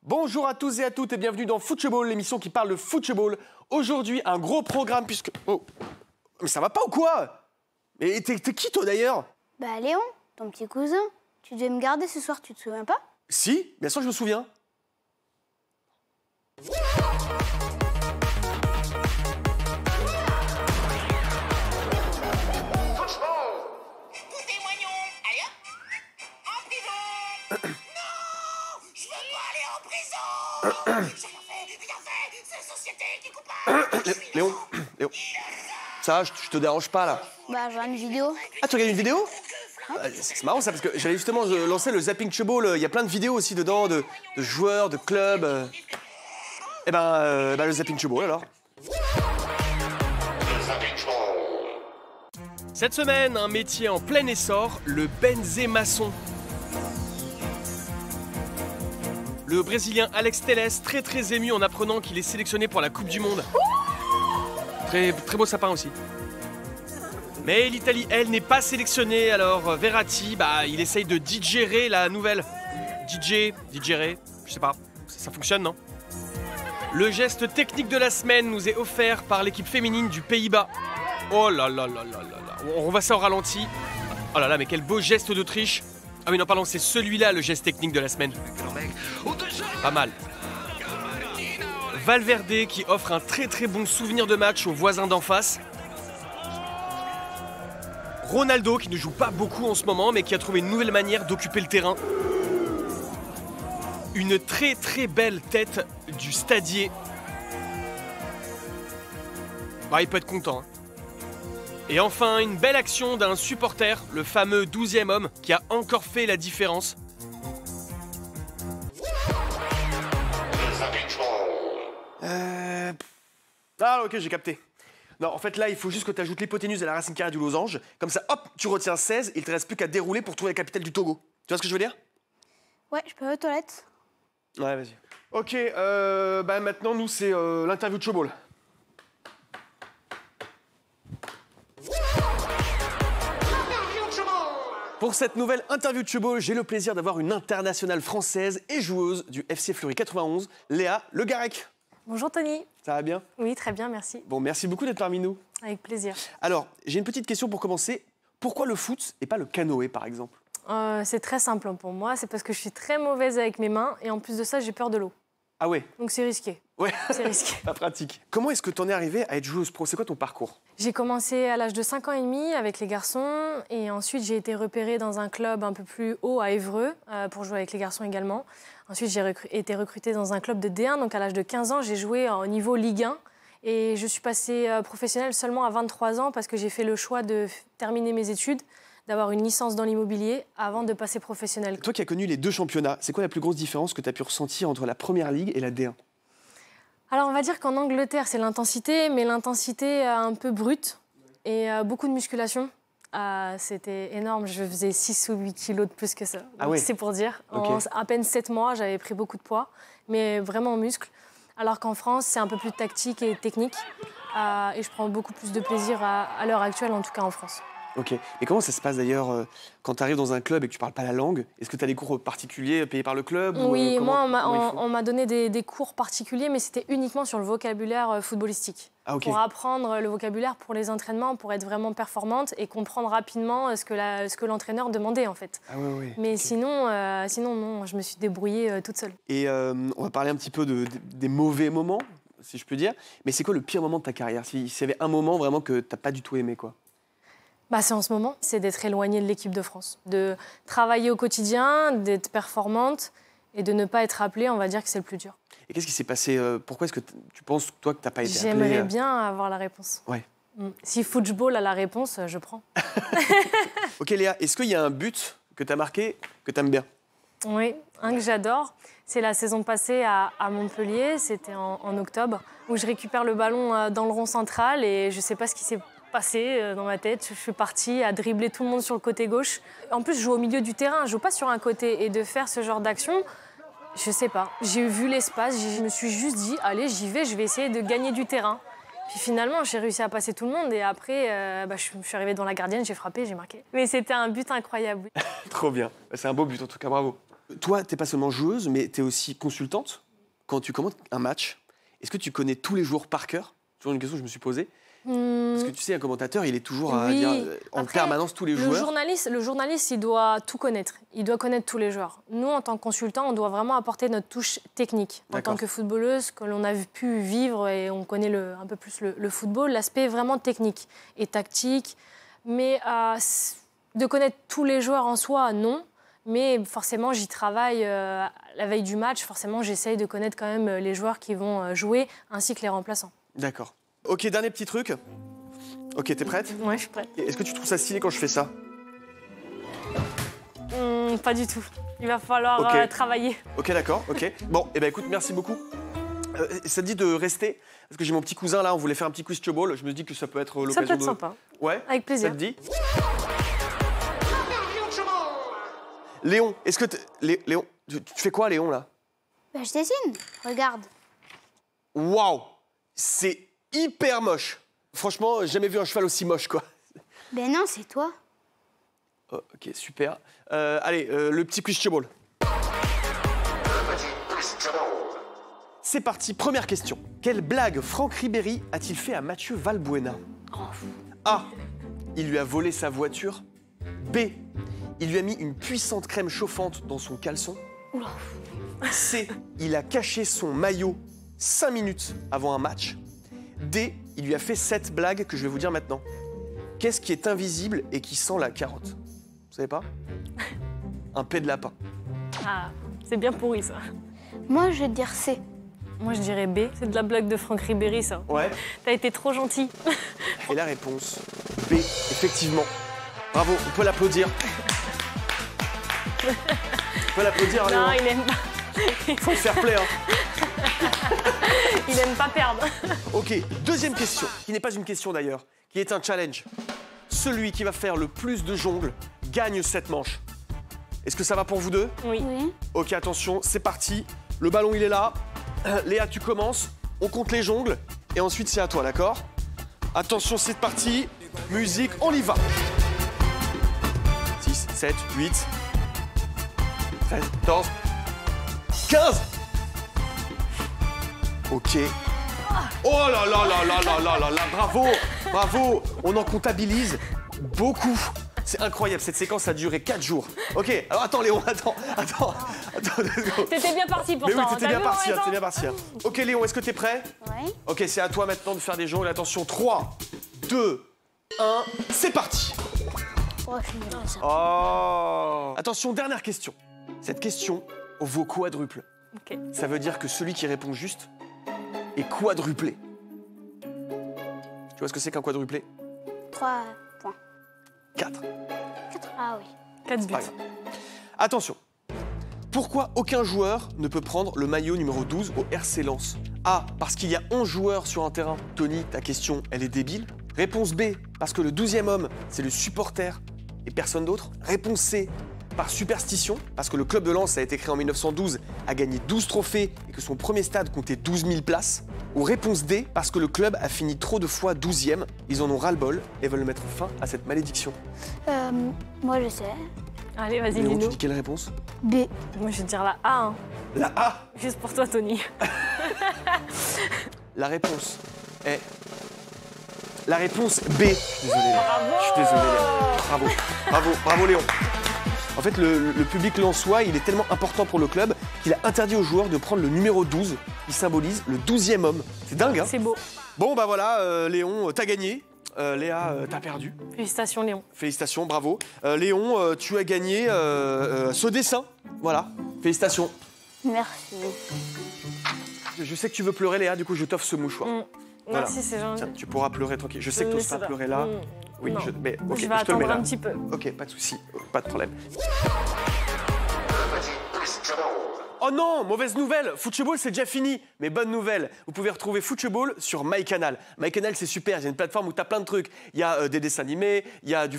Bonjour à tous et à toutes et bienvenue dans Football, l'émission qui parle de football. Aujourd'hui, un gros programme puisque... Oh, mais ça va pas ou quoi? Mais t'es qui toi d'ailleurs? Bah Léon, ton petit cousin. Tu devais me garder ce soir, tu te souviens pas? Si, bien sûr je me souviens. Léon, ça va, je te dérange pas là? Bah je vois une vidéo. Ah, tu regardes une vidéo? C'est marrant ça, parce que j'avais justement lancé le Zapping Football. Il y a plein de vidéos aussi dedans, de joueurs, de clubs. Eh ben, le Zapping Football alors. Cette semaine, un métier en plein essor, le benzémaçon. Le Brésilien Alex Telles, très ému en apprenant qu'il est sélectionné pour la Coupe du Monde. Très beau sapin aussi. Mais l'Italie, elle, n'est pas sélectionnée, alors Verratti, il essaye de digérer la nouvelle. Digérer, je sais pas, ça fonctionne, non? Le geste technique de la semaine nous est offert par l'équipe féminine du Pays-Bas. Oh là là là là là là, on voit ça au ralenti. Oh là là, mais quel beau geste d'Autriche. Ah oui, non, pardon, c'est celui-là le geste technique de la semaine. Pas mal. Valverde qui offre un très bon souvenir de match aux voisins d'en face. Ronaldo qui ne joue pas beaucoup en ce moment mais qui a trouvé une nouvelle manière d'occuper le terrain. Une très belle tête du stadier. Il peut être content. Hein. Et enfin, une belle action d'un supporter, le fameux 12e homme, qui a encore fait la différence. Ah ok, j'ai capté. Non, en fait là, il faut juste que tu ajoutes l'hypoténuse à la racine carrée du losange. Comme ça, hop, tu retiens 16, il te reste plus qu'à dérouler pour trouver la capitale du Togo. Tu vois ce que je veux dire? Ouais, je peux aller aux toilettes. Ouais, vas-y. Ok, maintenant, nous, c'est l'interview de Showball. Pour cette nouvelle interview de Showball, j'ai le plaisir d'avoir une internationale française et joueuse du FC Fleury 91, Léa Le Garec. Bonjour Tony. Ça va bien? Oui, très bien, merci. Bon, merci beaucoup d'être parmi nous. Avec plaisir. Alors, j'ai une petite question pour commencer. Pourquoi le foot et pas le canoë, par exemple? C'est très simple pour moi, c'est parce que je suis très mauvaise avec mes mains et en plus de ça, j'ai peur de l'eau. Ah ouais? Donc c'est risqué. Ouais, c'est risqué. Pas pratique. Comment est-ce que tu en es arrivée à être joueuse pro? C'est quoi ton parcours? J'ai commencé à l'âge de 5 ans et demi avec les garçons et ensuite j'ai été repérée dans un club un peu plus haut à Évreux pour jouer avec les garçons également. Ensuite j'ai été recrutée dans un club de D1, donc à l'âge de 15 ans j'ai joué au niveau Ligue 1 et je suis passée professionnelle seulement à 23 ans parce que j'ai fait le choix de terminer mes études, d'avoir une licence dans l'immobilier avant de passer professionnelle. Toi qui as connu les deux championnats, c'est quoi la plus grosse différence que tu as pu ressentir entre la Première Ligue et la D1? Alors on va dire qu'en Angleterre c'est l'intensité, mais l'intensité un peu brute et beaucoup de musculation. C'était énorme, je faisais 6 ou 8 kilos de plus que ça. Ah ouais. C'est pour dire. Okay. En à peine 7 mois, j'avais pris beaucoup de poids, mais vraiment en muscle. Alors qu'en France, c'est un peu plus tactique et technique. Et je prends beaucoup plus de plaisir à l'heure actuelle, en tout cas en France. Ok. Et comment ça se passe d'ailleurs quand tu arrives dans un club et que tu parles pas la langue? Est-ce que tu as des cours particuliers payés par le club? Oui, moi, on m'a donné des cours particuliers, mais c'était uniquement sur le vocabulaire footballistique. Ah, ok. Pour apprendre le vocabulaire pour les entraînements, pour être vraiment performante et comprendre rapidement ce que l'entraîneur demandait, en fait. Ah ouais. Mais okay. sinon, non, je me suis débrouillée toute seule. Et on va parler un petit peu des mauvais moments, si je peux dire. Mais c'est quoi le pire moment de ta carrière? S'il y avait un moment vraiment que tu n'as pas du tout aimé, quoi? C'est en ce moment, c'est d'être éloignée de l'équipe de France, de travailler au quotidien, d'être performante et de ne pas être appelée, on va dire que c'est le plus dur. Et qu'est-ce qui s'est passé? Pourquoi est-ce que tu penses, toi, que tu n'as pas été appelée? J'aimerais bien avoir la réponse. Ouais. Si football a la réponse, je prends. Ok Léa, est-ce qu'il y a un but que tu as marqué, que tu aimes bien? Oui, un que j'adore, c'est la saison passée à Montpellier, c'était en octobre, où je récupère le ballon dans le rond central et je ne sais pas ce qui s'est passé dans ma tête. Je suis partie à dribbler tout le monde sur le côté gauche. En plus, je joue au milieu du terrain, je joue pas sur un côté. Et de faire ce genre d'action, je sais pas. J'ai vu l'espace, je me suis juste dit, allez, j'y vais, je vais essayer de gagner du terrain. Puis finalement, j'ai réussi à passer tout le monde et après, je suis arrivée dans la gardienne, j'ai frappé, j'ai marqué. Mais c'était un but incroyable. Trop bien. C'est un beau but en tout cas, bravo. Toi, t'es pas seulement joueuse, mais t'es aussi consultante. Quand tu commentes un match, est-ce que tu connais tous les joueurs par cœur? C'est toujours une question que je me suis posée. Parce que tu sais, un commentateur, il est toujours à dire en Après, permanence tous les joueurs. Le journaliste, il doit tout connaître. Il doit connaître tous les joueurs. Nous, en tant que consultant, on doit vraiment apporter notre touche technique. En tant que footballeuse, que l'on a pu vivre et on connaît un peu plus le football, l'aspect vraiment technique et tactique. Mais de connaître tous les joueurs en soi, non. Mais forcément, j'y travaille la veille du match. Forcément, j'essaye de connaître quand même les joueurs qui vont jouer, ainsi que les remplaçants. D'accord. Ok, dernier petit truc. Ok, t'es prête? Ouais, je suis prête. Est-ce que tu trouves ça stylé quand je fais ça? Pas du tout. Il va falloir travailler. Ok, d'accord, ok. Bon, eh ben écoute, merci beaucoup. Ça te dit de rester? Parce que j'ai mon petit cousin là, on voulait faire un petit quiz ball. Je me dis que ça peut être l'occasion de... Ça peut être sympa. Ouais? Avec plaisir. Ça te dit? Léon, est-ce que... Léon, tu fais quoi, Léon, là? Bah, je dessine. Regarde. Waouh! C'est hyper moche. Franchement, j'ai jamais vu un cheval aussi moche, quoi. Ben non, c'est toi. Oh, ok, super. Allez, le petit quiz ball. C'est parti, première question. Quelle blague Franck Ribéry a-t-il fait à Mathieu Valbuena? A. Il lui a volé sa voiture. B. Il lui a mis une puissante crème chauffante dans son caleçon. C. Il a caché son maillot 5 minutes avant un match. D. Il lui a fait cette blague que je vais vous dire maintenant. Qu'est-ce qui est invisible et qui sent la carotte? Vous savez pas? Un pet de lapin. Ah, c'est bien pourri, ça. Moi, je vais te dire C. Moi, je dirais B. C'est de la blague de Franck Ribéry, ça. Ouais. T'as été trop gentil. Et la réponse, B, effectivement. Bravo, on peut l'applaudir. On peut l'applaudir, Non, Léon. il aime pas. Faut le faire play, hein. Il aime pas perdre. Ok, deuxième question, qui n'est pas une question d'ailleurs, qui est un challenge. Celui qui va faire le plus de jongles gagne cette manche. Est-ce que ça va pour vous deux? Oui. Ok, attention, c'est parti. Le ballon, il est là. Léa, tu commences. On compte les jongles. Et ensuite, c'est à toi, d'accord? Attention, c'est parti. Musique, on y va. 6, 7, 8, 13, 14, 15. Ok. Oh là là là là là là là là, bravo, bravo. On en comptabilise beaucoup. C'est incroyable, cette séquence a duré 4 jours. Ok, alors attends Léon, attends. T'étais bien parti pourtant. Mais oui, t'étais bien parti, hein, t'étais bien parti. Ok Léon, est-ce que t'es prêt? Ouais. Ok, c'est à toi maintenant de faire des jongles. Attention, 3, 2, 1, c'est parti. Oh, je suis nulle à ça. Oh. Attention, dernière question. Cette question vaut quadruple. Ok. Ça veut dire que celui qui répond juste est quadruplé. Tu vois ce que c'est qu'un quadruplé? 3 points. 4. 4. Ah oui. 4 buts. Pas grave. Attention. Pourquoi aucun joueur ne peut prendre le maillot numéro 12 au RC Lens? A. Parce qu'il y a 11 joueurs sur un terrain. Tony, ta question, elle est débile. Réponse B. Parce que le 12e homme, c'est le supporter et personne d'autre. Réponse C. Par superstition, parce que le club de Lens a été créé en 1912, a gagné 12 trophées et que son premier stade comptait 12 000 places. Ou réponse D, parce que le club a fini trop de fois 12e, ils en ont ras-le-bol et veulent mettre fin à cette malédiction. Moi, je sais. Allez, vas-y, Léon, tu dis-nous. dis quelle réponse? B. Moi, je vais dire la A. Hein. La A. Juste pour toi, Tony. La réponse est... La réponse B. Je suis désolé, Léon. Je suis désolé, Léon. Bravo, bravo, bravo, Léon. En fait, le public lensois, il est tellement important pour le club qu'il a interdit aux joueurs de prendre le numéro 12, qui symbolise le 12e homme. C'est dingue, hein? C'est beau. Bon, bah voilà, Léon, t'as gagné. Léa, t'as perdu. Félicitations, Léon. Félicitations, bravo. Léon, tu as gagné ce dessin. Voilà, félicitations. Merci. Je sais que tu veux pleurer, Léa, du coup, je t'offre ce mouchoir. Voilà. Merci, c'est gentil. Tiens, tu pourras pleurer tranquille. Je sais que tu n'oses pas pleurer là. Oui, non. mais ok, Je vais te le attendre mets là. un petit peu. Ok, pas de souci, pas de problème. Oh non, mauvaise nouvelle, Football c'est déjà fini. Mais bonne nouvelle, vous pouvez retrouver Football sur MyCanal. MyCanal c'est super, il y a une plateforme où tu as plein de trucs. Il y a des dessins animés, il y a du...